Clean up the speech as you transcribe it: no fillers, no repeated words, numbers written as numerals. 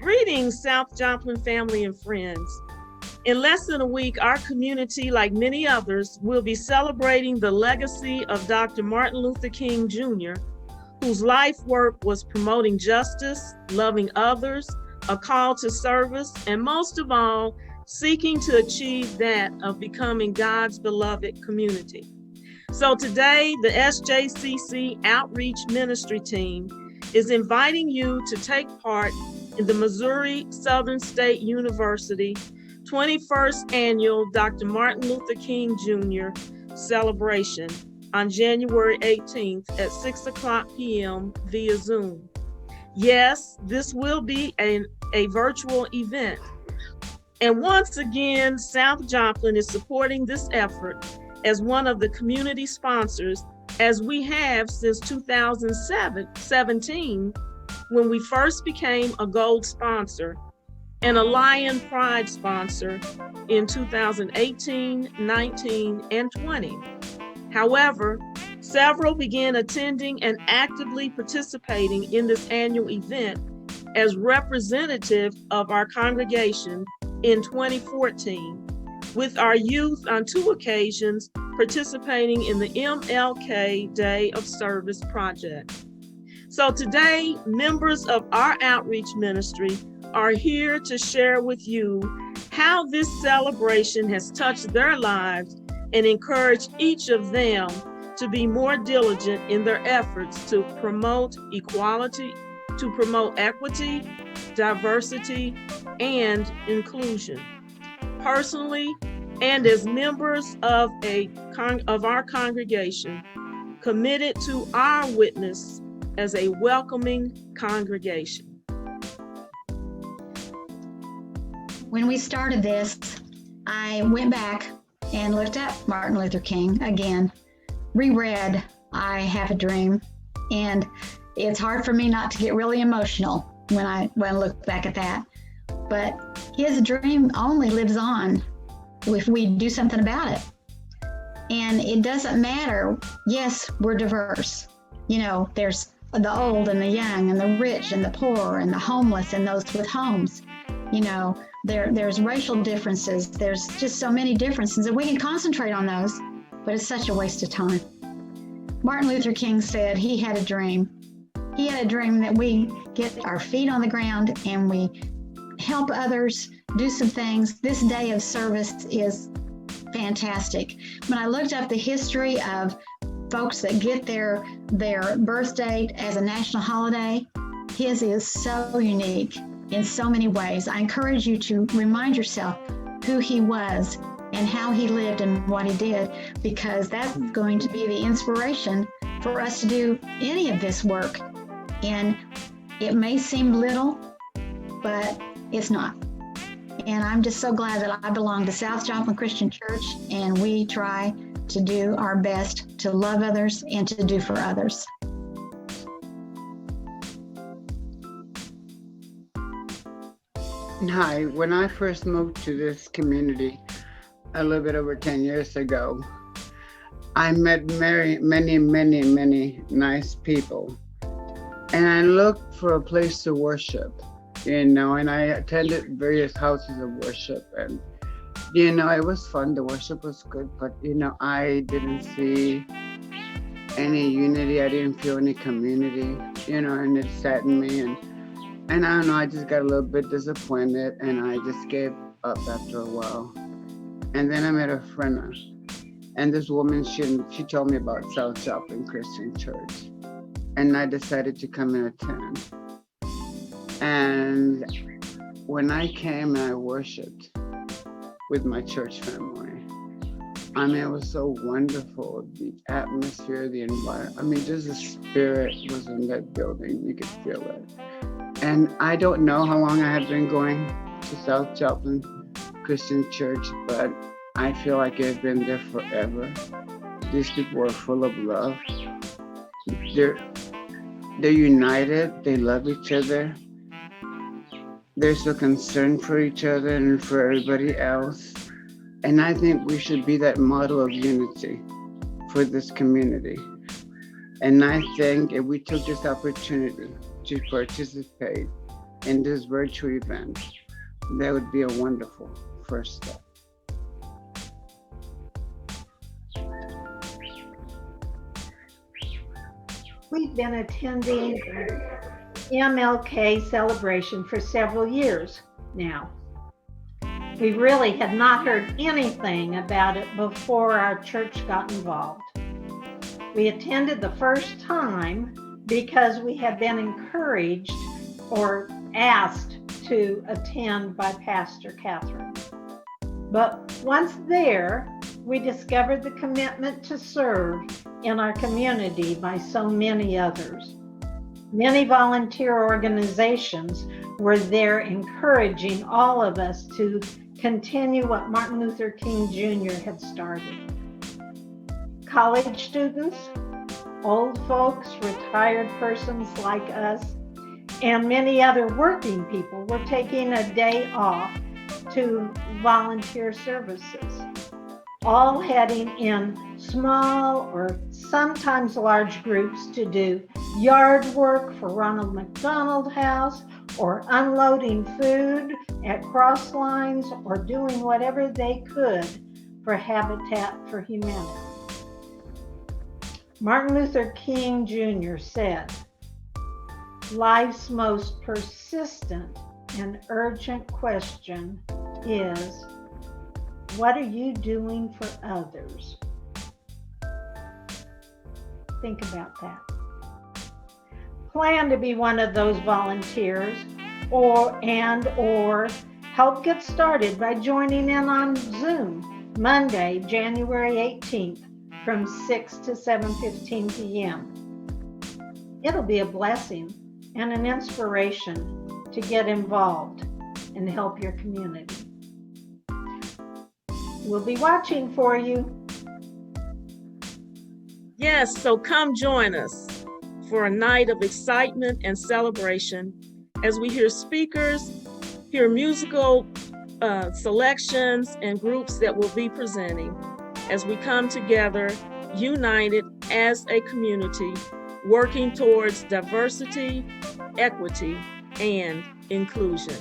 Greetings, South Joplin family and friends. In less than a week, our community, like many others, will be celebrating the legacy of Dr. Martin Luther King Jr., whose life work was promoting justice, loving others, a call to service, and most of all, seeking to achieve that of becoming God's beloved community. So today, the SJCC Outreach Ministry Team is inviting you to take part in the Missouri Southern State University 21st Annual Dr. Martin Luther King Jr. Celebration on January 18th at 6:00 p.m. via Zoom. Yes, this will be a virtual event. And once again, South Joplin is supporting this effort as one of the community sponsors, as we have since 2017, when we first became a gold sponsor and a Lion Pride sponsor in 2018, 19, and 20. However, several began attending and actively participating in this annual event as representative of our congregation in 2014, with our youth on 2 occasions participating in the MLK Day of Service project. So today, members of our outreach ministry are here to share with you how this celebration has touched their lives and encourage each of them to be more diligent in their efforts to promote equality, to promote equity, diversity, and inclusion. Personally, and as members of our congregation, committed to our witness as a welcoming congregation. When we started this, I went back and looked at Martin Luther King again, reread I Have a Dream, and it's hard for me not to get really emotional when I look back at that. But his dream only lives on if we do something about it. And it doesn't matter. Yes, we're diverse. You know, there's the old and the young and the rich and the poor and the homeless and those with homes. You know, there's racial differences. There's just so many differences, and we can concentrate on those, but it's such a waste of time. Martin Luther King said he had a dream. He had a dream that we get our feet on the ground and we help others do some things. This day of service is fantastic. When I looked up the history of folks that get their birth date as a national holiday, his is so unique in so many ways. I encourage you to remind yourself who he was and how he lived and what he did, because that's going to be the inspiration for us to do any of this work. And it may seem little, but it's not. And I'm just so glad that I belong to South Joplin Christian Church, and we try to do our best to love others and to do for others. Hi, when I first moved to this community a little bit over 10 years ago, I met many nice people. And I looked for a place to worship, and I attended various houses of worship, and, it was fun. The worship was good, but, I didn't see any unity. I didn't feel any community, and it saddened me. And I don't know, I just got a little bit disappointed, and I just gave up after a while. And then I met a friend, and this woman, she told me about South Joplin Christian Church. And I decided to come and attend. And when I came and I worshiped with my church family, it was so wonderful. The atmosphere, the environment, just the spirit was in that building. You could feel it. And I don't know how long I have been going to South Joplin Christian Church, but I feel like I've been there forever. These people are full of love. They're united, they love each other. They're so concerned for each other and for everybody else. And I think we should be that model of unity for this community. And I think if we took this opportunity to participate in this virtual event. That would be a wonderful first step. We've been attending MLK Celebration for several years now. We really had not heard anything about it before our church got involved. We attended the first time because we had been encouraged or asked to attend by Pastor Catherine. But once there, we discovered the commitment to serve in our community by so many others. Many volunteer organizations were there encouraging all of us to continue what Martin Luther King Jr. had started. College students, old folks, retired persons like us, and many other working people were taking a day off to volunteer services, all heading in small or sometimes large groups to do yard work for Ronald McDonald House, or unloading food at cross lines, or doing whatever they could for Habitat for Humanity. Martin Luther King Jr. said, "Life's most persistent and urgent question is, what are you doing for others?" Think about that. Plan to be one of those volunteers or help get started by joining in on Zoom Monday, January 18th from 6 to 7:15 p.m. It'll be a blessing and an inspiration to get involved and help your community. We'll be watching for you. Yes, so come join us for a night of excitement and celebration as we hear speakers, hear musical selections and groups that will be presenting as we come together, united as a community, working towards diversity, equity, and inclusion.